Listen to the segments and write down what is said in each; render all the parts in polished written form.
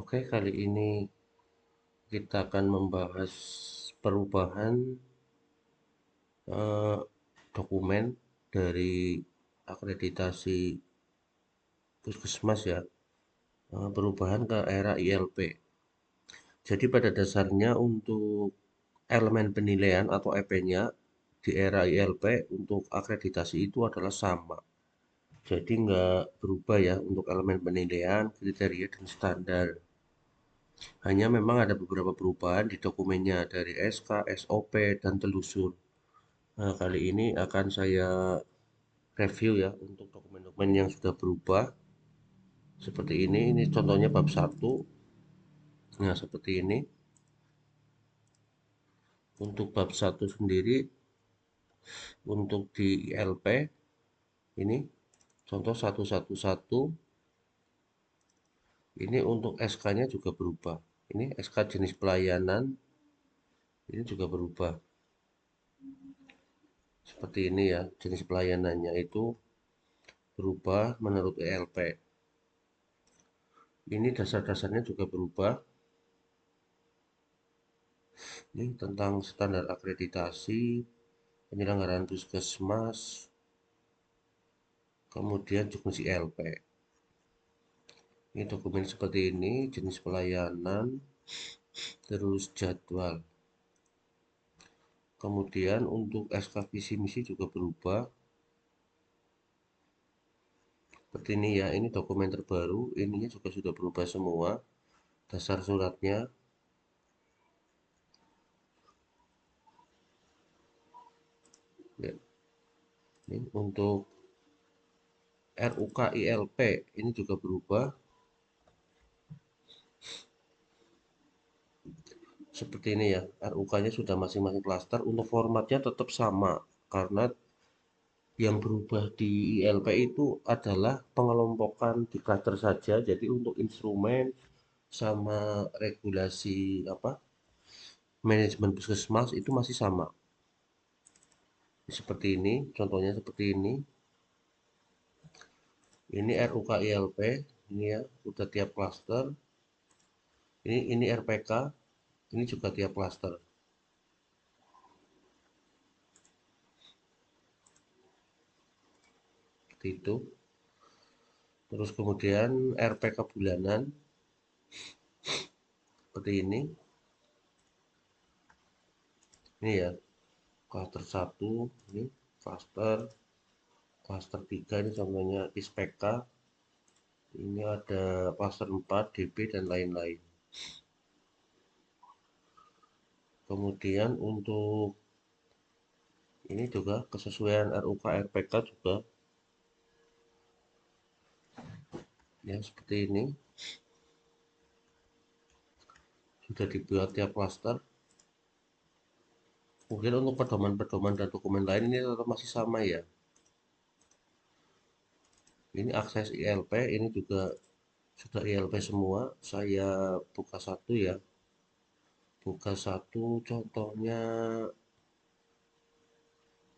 Oke, kali ini kita akan membahas perubahan eh, dokumen dari akreditasi puskesmas ya, perubahan ke era ILP. Jadi pada dasarnya untuk elemen penilaian atau EP-nya di era ILP untuk akreditasi itu adalah sama. Jadi nggak berubah ya untuk elemen penilaian, kriteria, dan standar. Hanya memang ada beberapa perubahan di dokumennya dari SK, SOP, dan telusur. Nah, kali ini akan saya review ya untuk dokumen-dokumen yang sudah berubah. Seperti ini contohnya bab 1. Nah, seperti ini. Untuk bab 1 sendiri, untuk di ILP, ini contoh 111. Ini untuk SK-nya juga berubah. Ini SK jenis pelayanan, ini juga berubah. Seperti ini ya, jenis pelayanannya itu berubah menurut ILP. Ini dasar-dasarnya juga berubah. Ini tentang standar akreditasi, penyelenggaraan puskesmas, kemudian jenis ILP. Ini dokumen seperti ini, jenis pelayanan, terus jadwal. Kemudian untuk SK visi misi juga berubah. Seperti ini ya, ini dokumen terbaru, ininya juga sudah berubah semua. Dasar suratnya. Ya, ini untuk RUK ILP ini juga berubah. Seperti ini ya, RUK-nya sudah masing-masing klaster. Untuk formatnya tetap sama, karena yang berubah di ILP itu adalah pengelompokan di klaster saja. Jadi untuk instrumen sama regulasi apa manajemen puskesmas itu masih sama. Seperti ini, contohnya seperti ini. Ini RUK ILP, ini ya, udah tiap klaster. Ini RPK, ini juga tiap klaster. Seperti itu. Terus kemudian RPK bulanan seperti ini. Ini ya, klaster 1 ini klaster 3 ini contohnya ISPK. Ini ada klaster 4 DB dan lain-lain. Kemudian untuk ini juga kesesuaian RUK RPK juga ya seperti ini sudah dibuat tiap klaster. Mungkin untuk pedoman-pedoman dan dokumen lain ini tetap masih sama ya. Ini akses ILP, ini juga sudah ILP semua. Saya buka satu ya. Buka satu contohnya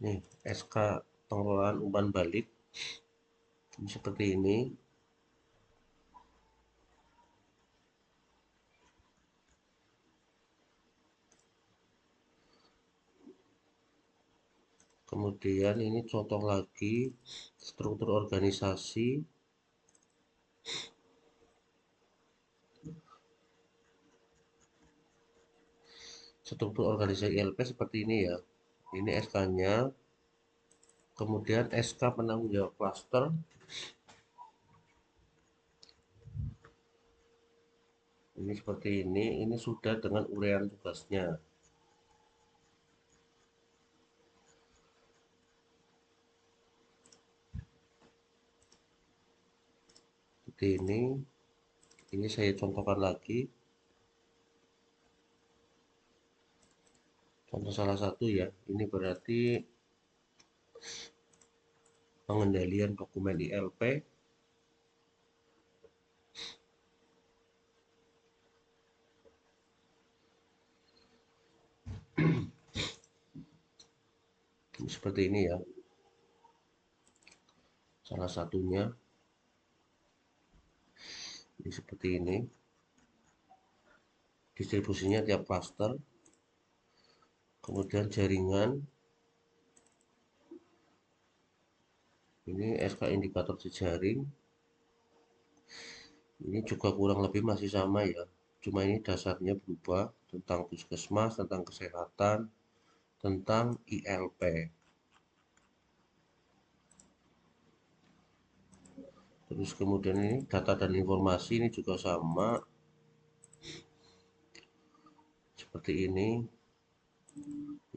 nih SK pengelolaan umpan balik. Ini seperti ini. Kemudian ini contoh lagi struktur organisasi. Struktur organisasi ILP seperti ini ya. Ini SK-nya. Kemudian SK penanggung jawab klaster. Ini seperti ini sudah dengan uraian tugasnya. Seperti ini saya contohkan lagi. Contoh salah satu ya, ini berarti pengendalian dokumen ILP. Ini seperti ini ya, salah satunya. Ini seperti ini. distribusinya tiap klaster, kemudian jaringan, ini SK indikator jejaring, ini juga kurang lebih masih sama ya, cuma ini dasarnya berubah tentang puskesmas, tentang kesehatan, tentang ILP. Terus kemudian ini data dan informasi ini juga sama seperti ini.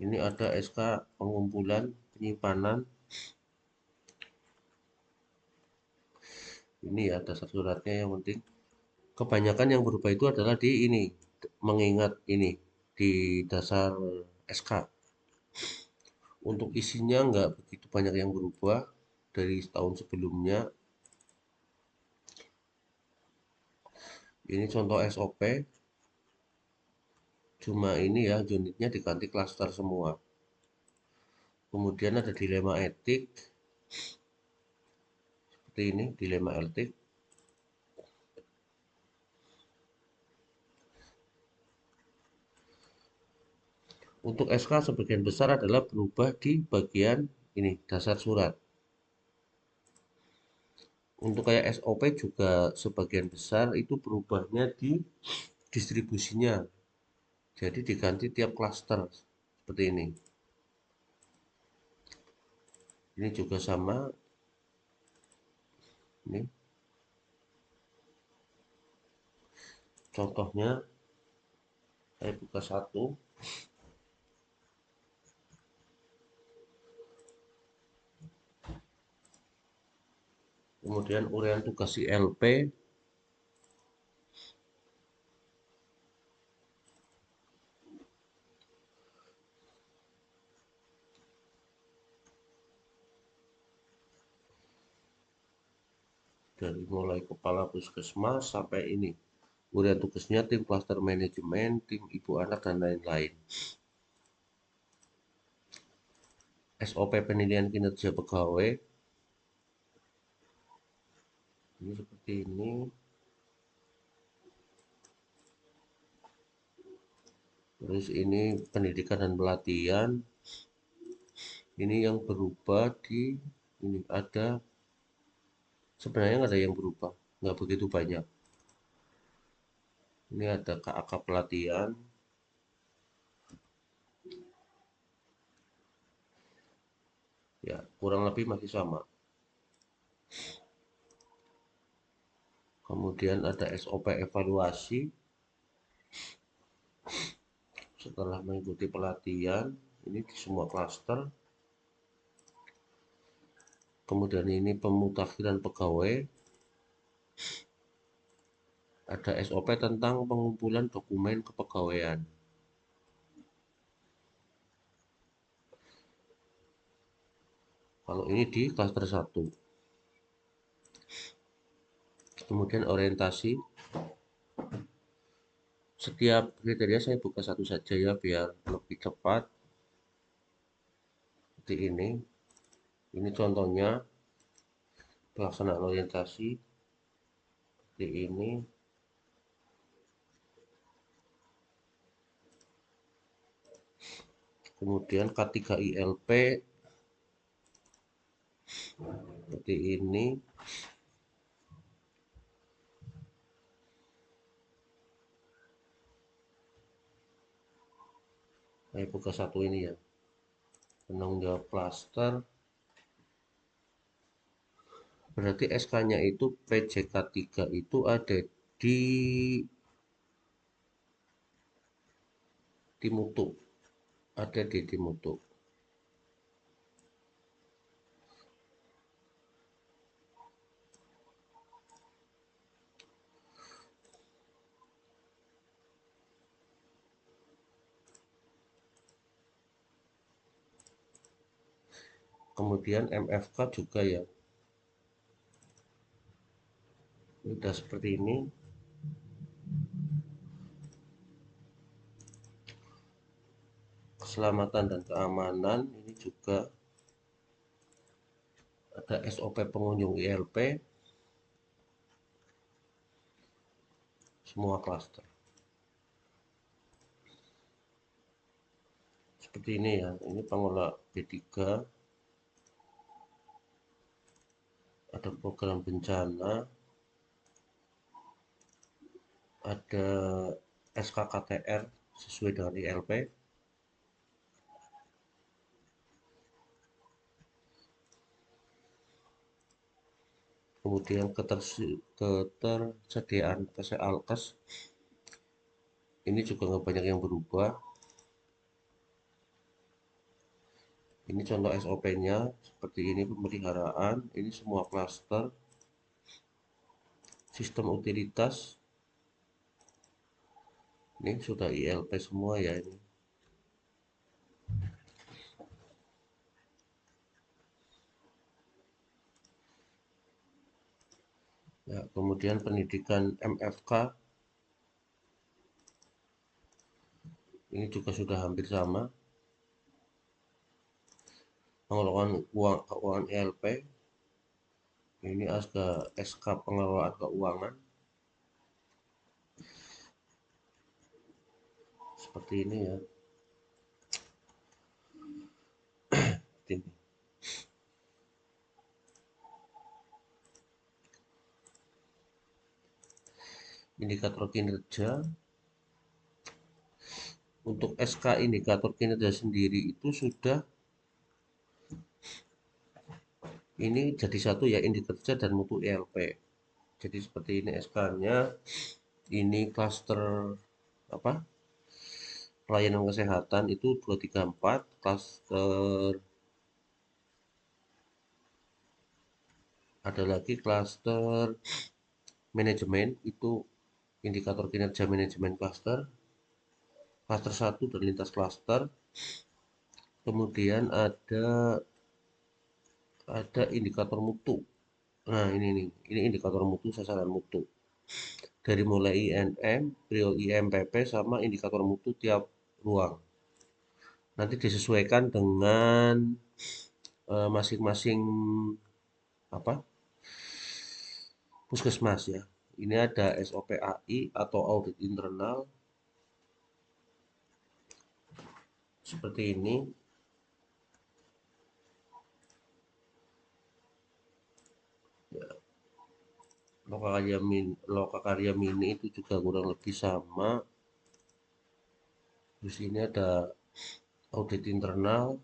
Ini ada SK pengumpulan penyimpanan. Ini ya dasar suratnya, yang penting kebanyakan yang berubah itu adalah di ini, mengingat ini di dasar SK. Untuk isinya nggak begitu banyak yang berubah dari tahun sebelumnya. Ini contoh SOP, cuma ini ya unitnya diganti klaster semua. Kemudian ada dilema etik, seperti ini dilema etik. Untuk SK sebagian besar adalah berubah di bagian ini dasar surat. Untuk kayak SOP juga sebagian besar itu berubahnya di distribusinya. Jadi diganti tiap klaster seperti ini. Ini juga sama. Ini contohnya, saya buka satu. Kemudian uraian tugas ILP. Dari mulai kepala puskesmas sampai ini. Uraian tugasnya tim klaster manajemen, tim ibu anak, dan lain-lain. SOP penilaian kinerja pegawai. Ini seperti ini. Terus ini pendidikan dan pelatihan. Ini yang berubah di ini ada, sebenarnya nggak ada yang berubah, nggak begitu banyak. Ini ada KAK pelatihan. Ya, kurang lebih masih sama. Kemudian ada SOP evaluasi. Setelah mengikuti pelatihan, ini di semua klaster. Kemudian ini pemutakhiran pegawai. Ada SOP tentang pengumpulan dokumen kepegawaian. Kalau ini di klaster 1. Kemudian orientasi. Setiap kriteria saya buka satu saja ya biar lebih cepat. Seperti ini. Ini contohnya pelaksanaan orientasi. Seperti ini. Kemudian K3 ILP seperti ini. Saya buka satu ini ya. Penanggung jawab klaster. Berarti SK-nya itu PJK3 itu ada di Timutu. Ada di Timutu. Kemudian MFK juga ya. Udah seperti ini. Keselamatan dan keamanan ini juga ada SOP pengunjung ILP. Semua klaster. seperti ini ya. Ini pengelola B3, ada program bencana, ada SKKTR sesuai dengan ILP, kemudian ketersediaan PC Alkes, ini juga nggak banyak yang berubah. Ini contoh SOP-nya seperti ini, pemeliharaan, ini semua klaster, sistem utilitas, ini sudah ILP semua ya ini. Ya, kemudian pendidikan MFK, ini juga sudah hampir sama. Pengelolaan keuangan ILP, ini SK pengelolaan keuangan, seperti ini ya. Ini. Indikator kinerja, untuk SK indikator kinerja sendiri itu sudah ini jadi satu ya, indikator dan mutu ILP. Jadi seperti ini SK-nya, ini klaster apa? Pelayanan kesehatan itu 234, klaster ada lagi klaster manajemen itu indikator kinerja manajemen klaster, klaster 1 dan lintas klaster. Kemudian ada indikator mutu. Nah, ini indikator mutu, sasaran mutu. Dari mulai INM, Prio IMPP sama indikator mutu tiap ruang. Nanti disesuaikan dengan masing-masing apa? Puskesmas ya. Ini ada SOP AI atau audit internal seperti ini. Lokakarya mini itu juga kurang lebih sama. Di sini ada audit internal.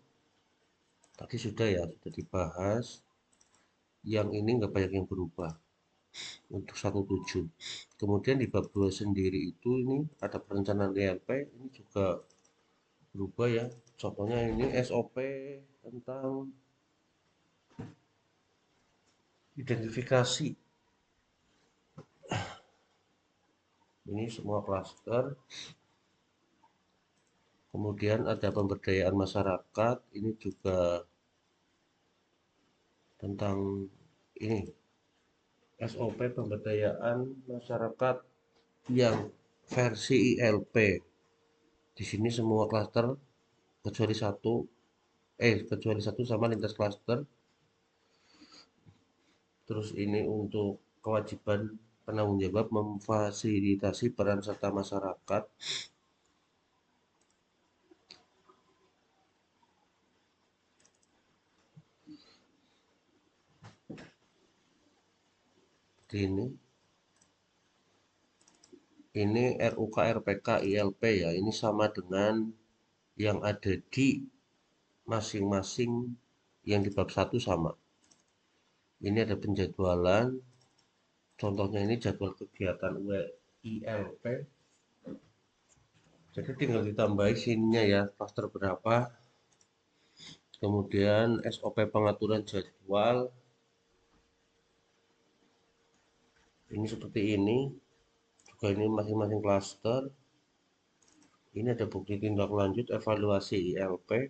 Tadi sudah ya, sudah dibahas. Yang ini nggak banyak yang berubah untuk 17. Kemudian di bab 2 sendiri itu ini ada perencanaan ELP, ini juga berubah ya. Contohnya ini SOP tentang identifikasi. Ini semua klaster. Kemudian ada pemberdayaan masyarakat, ini juga tentang ini SOP pemberdayaan masyarakat yang versi ILP. Di sini semua klaster kecuali satu sama lintas klaster. Terus ini untuk kewajiban penanggung jawab memfasilitasi peran serta masyarakat. Ini RUK RPK ILP ya, ini sama dengan yang ada di masing-masing yang di bab 1 sama. Ini ada penjadwalan, contohnya ini jadwal kegiatan ILP. Jadi tinggal ditambahin sininya ya, klaster berapa. Kemudian SOP pengaturan jadwal. Ini seperti ini. Juga ini masing-masing klaster. Ini ada bukti tindak lanjut evaluasi ILP.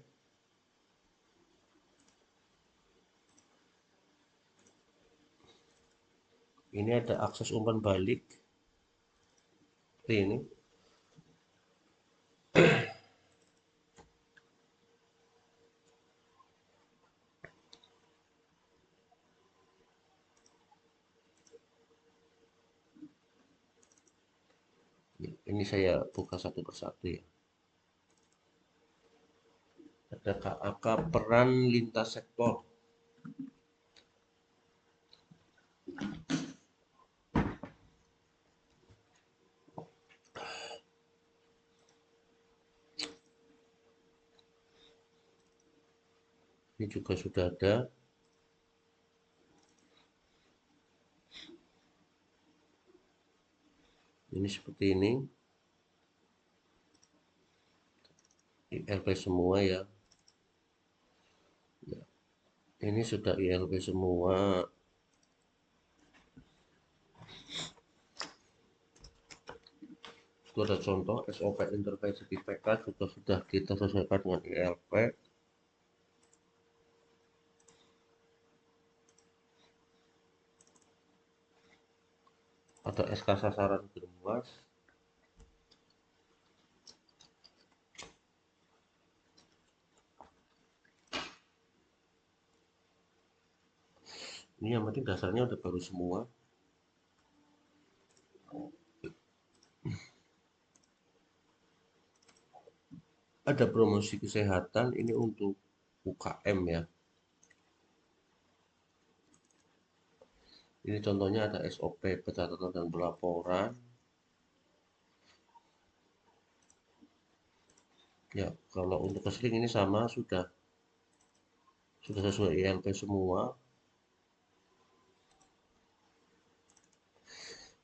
Ini ada akses umpan balik. Seperti ini. Ini saya buka satu persatu ya. Ada KAK peran lintas sektor. Ini juga sudah ada. Ini seperti ini. ILP semua ya. Ini sudah ILP semua. Itu ada contoh SOP intervensi PK juga sudah kita sesuaikan dengan ILP. Ada SK sasaran Germas. Ini yang penting dasarnya udah baru semua. Ada promosi kesehatan, ini untuk UKM ya. Ini contohnya ada SOP pencatatan dan pelaporan. Ya, kalau untuk keseling ini sama, sudah sesuai ILP semua.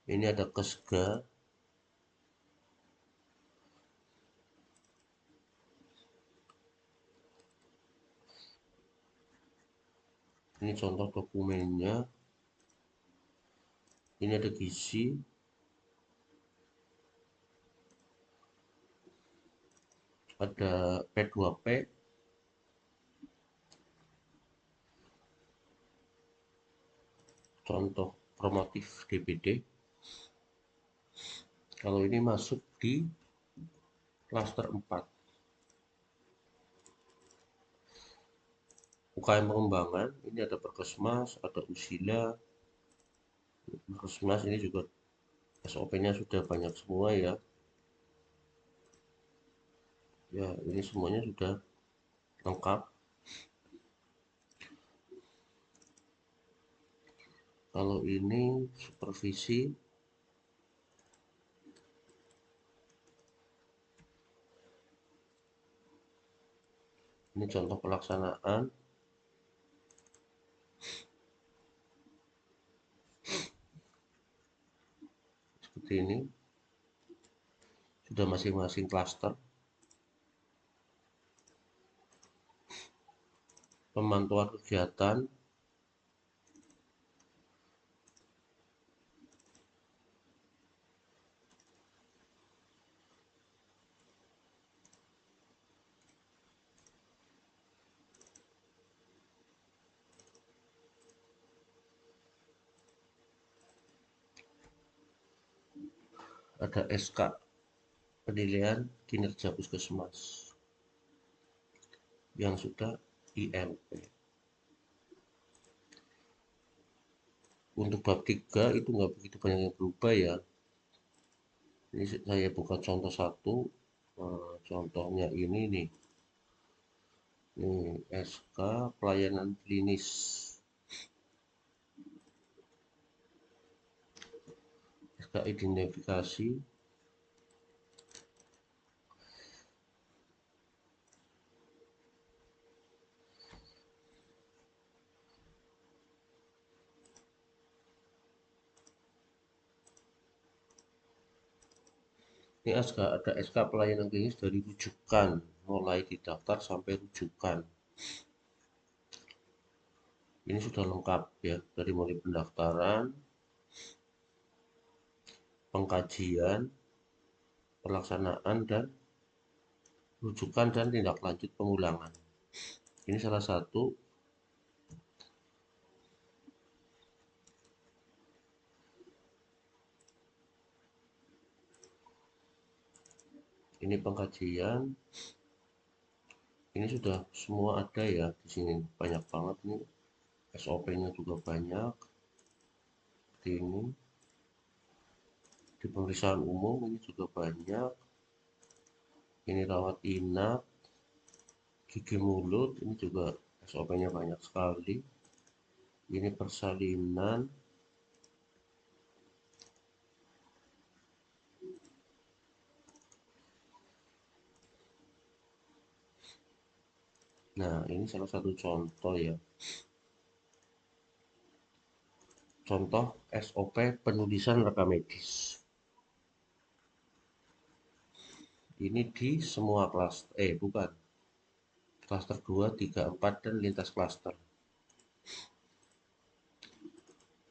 Ini ada KESGA. Ini contoh dokumennya. Ini ada gizi. Ada P2P. Contoh promotif DPD. Kalau ini masuk di klaster 4. UKM pengembangan, ini ada Perkesmas, ada Usila. Perkesmas ini juga SOP-nya sudah banyak semua ya. Ya, ini semuanya sudah lengkap. Kalau ini supervisi, ini contoh pelaksanaan. Seperti ini. Sudah masing-masing klaster. Pemantauan kegiatan. Ada SK penilaian kinerja puskesmas yang sudah ILP. Untuk bab 3 itu nggak begitu banyak yang berubah ya. Ini saya buka contoh satu. Contohnya ini nih. Ini SK pelayanan klinis. SK identifikasi. Ini ada SK pelayanan klinis dari rujukan, mulai didaftar sampai rujukan. Ini sudah lengkap ya, dari mulai pendaftaran, pengkajian, pelaksanaan, dan rujukan dan tindak lanjut pemulangan. Ini salah satu. Ini pengkajian. Ini sudah semua ada ya di sini, banyak banget nih. SOP-nya juga banyak. Seperti ini. Di pemeriksaan umum ini juga banyak. Ini rawat inap, gigi mulut ini juga SOP-nya banyak sekali. Ini persalinan. Nah, ini salah satu contoh ya. Contoh SOP penulisan rekam medis. Ini di semua kelas, bukan. Klaster 2, 3, 4, dan lintas klaster.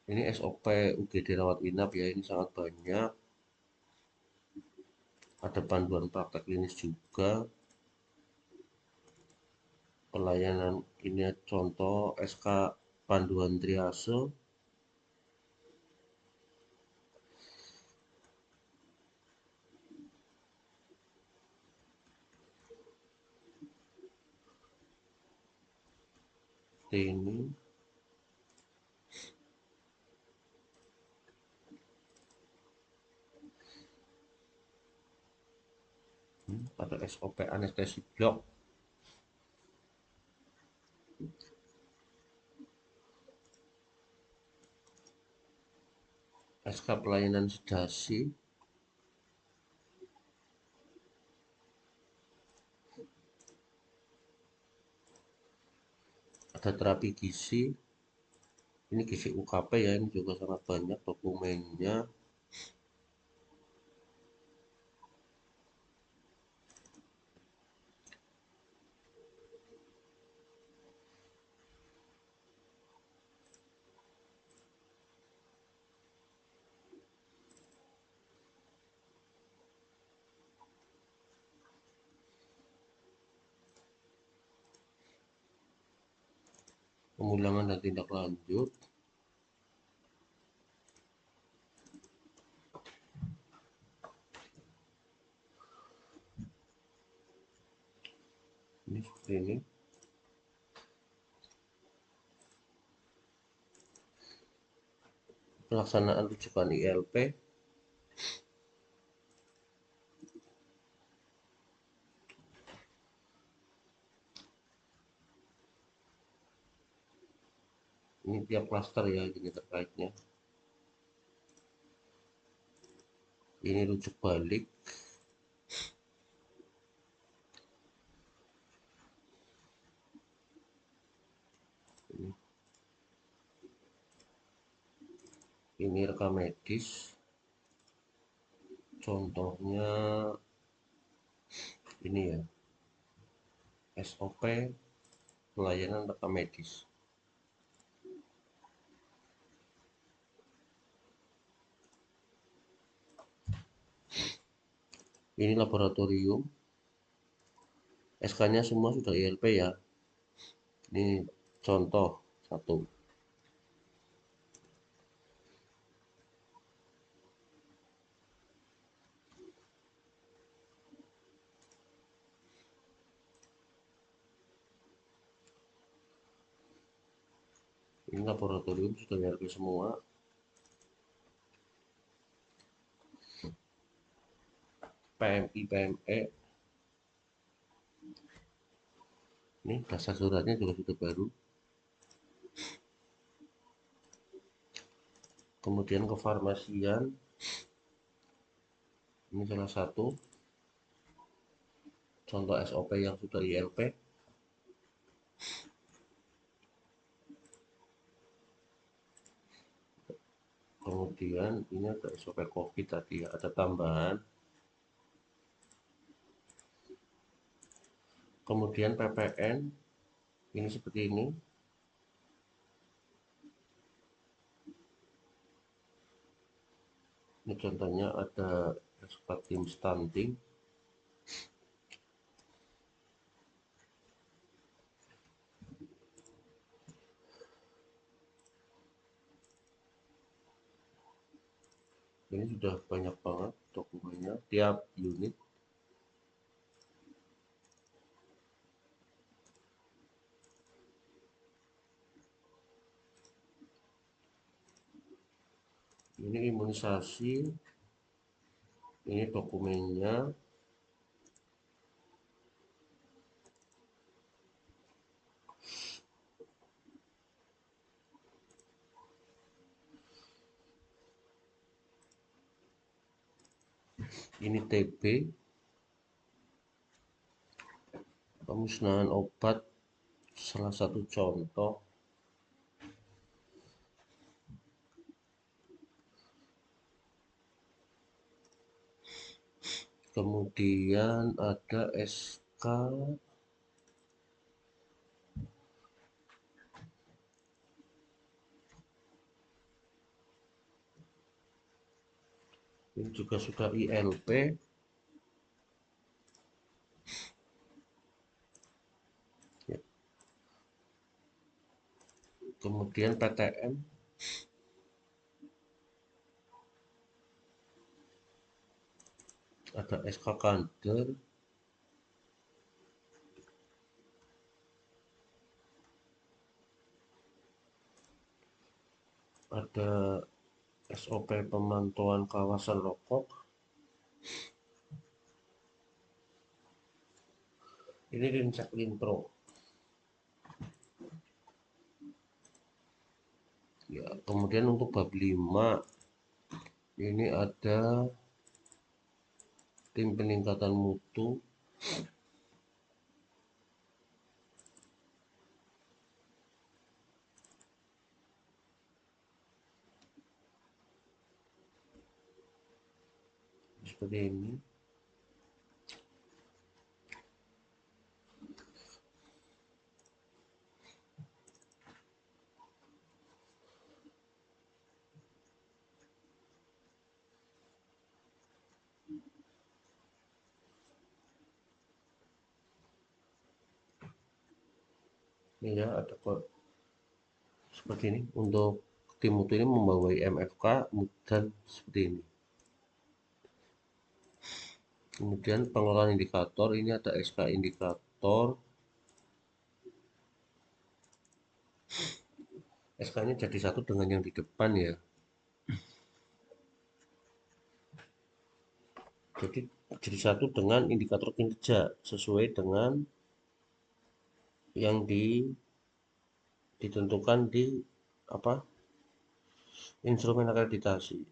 Ini SOP UGD rawat inap ya, ini sangat banyak. Ada panduan praktek klinis juga. Pelayanan ini contoh SK panduan triase. Ini pada SOP anestesi blok. SK pelayanan sedasi. Ada terapi gizi. Ini gizi UKP ya, ini juga sangat banyak dokumennya. Pemulangan dan tindak lanjut. Ini seperti ini. Pelaksanaan rujukan ILP. Ini tiap klaster ya, ini terkaitnya. Ini rujuk balik. Ini rekam medis. Contohnya ini ya. SOP pelayanan rekam medis. Ini laboratorium. SK-nya semua sudah ILP ya. Ini contoh satu. Ini laboratorium sudah ILP semua. PMI, PME. Ini dasar suratnya juga sudah baru. Kemudian kefarmasian. Ini salah satu contoh SOP yang sudah ILP. Kemudian ini ada SOP COVID tadi ya, ada tambahan. Kemudian PPN ini seperti ini. Ini contohnya ada tim stunting. Ini sudah banyak banget dokumennya tiap unit. Ini imunisasi. Ini dokumennya. Ini TB, pemusnahan obat salah satu contoh. Kemudian ada SK, ini juga sudah ILP. Ya. Kemudian PTM, ada SK Kader, ada SOP pemantauan kawasan rokok. Ini Rinsek Linpro. Ya, kemudian untuk bab 5 ini ada tim peningkatan mutu. Seperti ini. Ini ya ada kok seperti ini. Untuk tim mutu ini membawai MFK dan seperti ini. Kemudian pengelolaan indikator, ini ada SK indikator. SK-nya jadi satu dengan yang di depan ya. Jadi satu dengan indikator kinerja sesuai dengan yang ditentukan di apa instrumen akreditasi.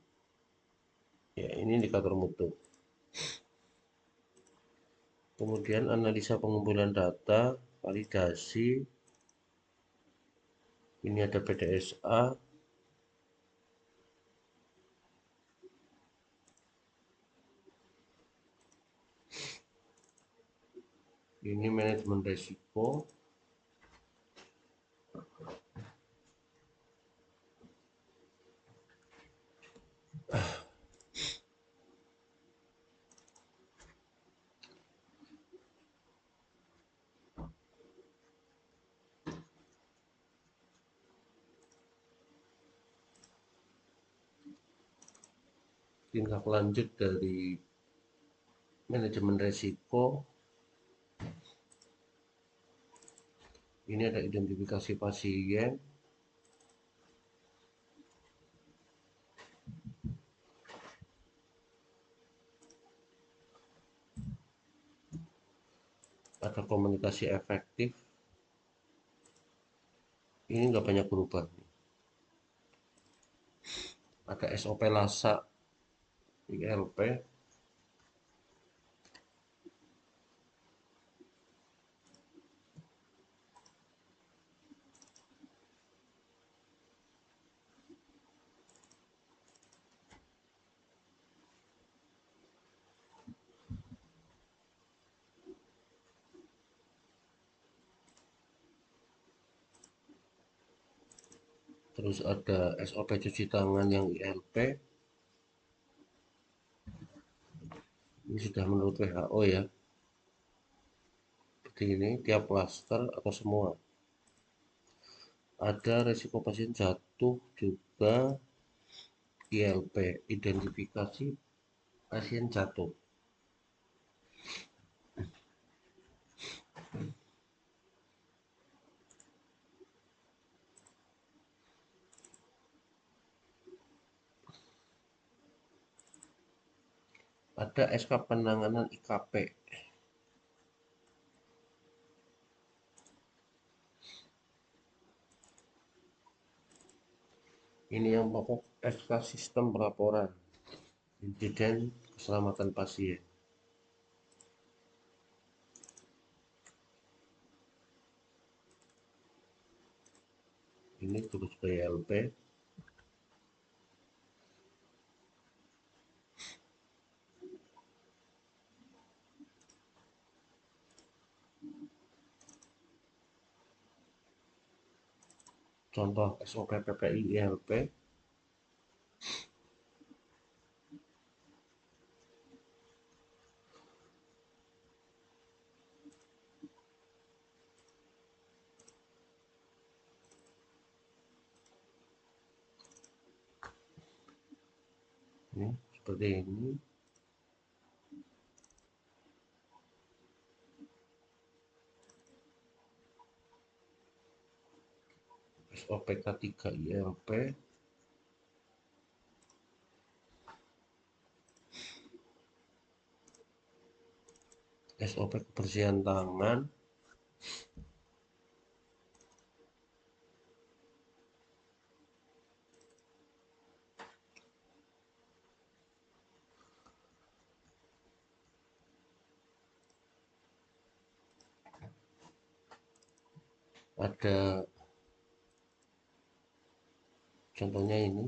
Ya, ini indikator mutu. Kemudian analisa pengumpulan data, validasi. Ini ada PDSA. Ini manajemen risiko. Tindak lanjut dari manajemen risiko. Ini ada identifikasi pasien. Ada komunikasi efektif. Ini nggak banyak berubah. Ada SOP LASA ILP. Terus ada SOP cuci tangan yang ILP. Ini sudah menurut WHO ya. Seperti ini tiap klaster atau semua. Ada resiko pasien jatuh juga ILP, identifikasi pasien jatuh. Ada SK penanganan IKP. Ini yang pokok SK sistem pelaporan. insiden keselamatan pasien. Ini tugas PLP. Contoh SOP PPI ILP. Ini seperti ini. SOP K3 ILP. SOP kebersihan tangan. Ada contohnya ini.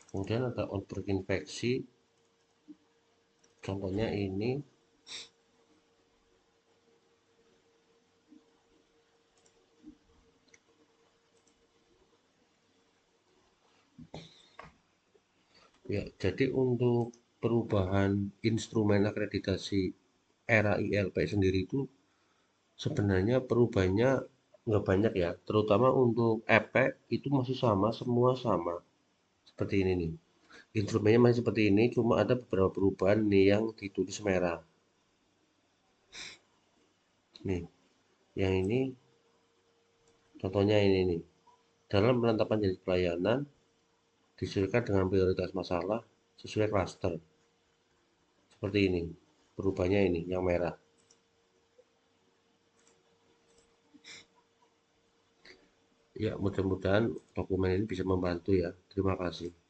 Kemudian ada outbreak infeksi. Contohnya ini. Ya, jadi untuk perubahan instrumen akreditasi era ILP sendiri itu sebenarnya perubahannya nggak banyak ya, terutama untuk EP itu masih sama, semua sama. Seperti ini nih. Instrumennya masih seperti ini, cuma ada beberapa perubahan nih yang ditulis merah. Nih, yang ini contohnya ini nih. Dalam penetapan jenis pelayanan disesuaikan dengan prioritas masalah sesuai klaster. Seperti ini. Perubahannya ini yang merah. Ya, mudah-mudahan dokumen ini bisa membantu ya. Terima kasih.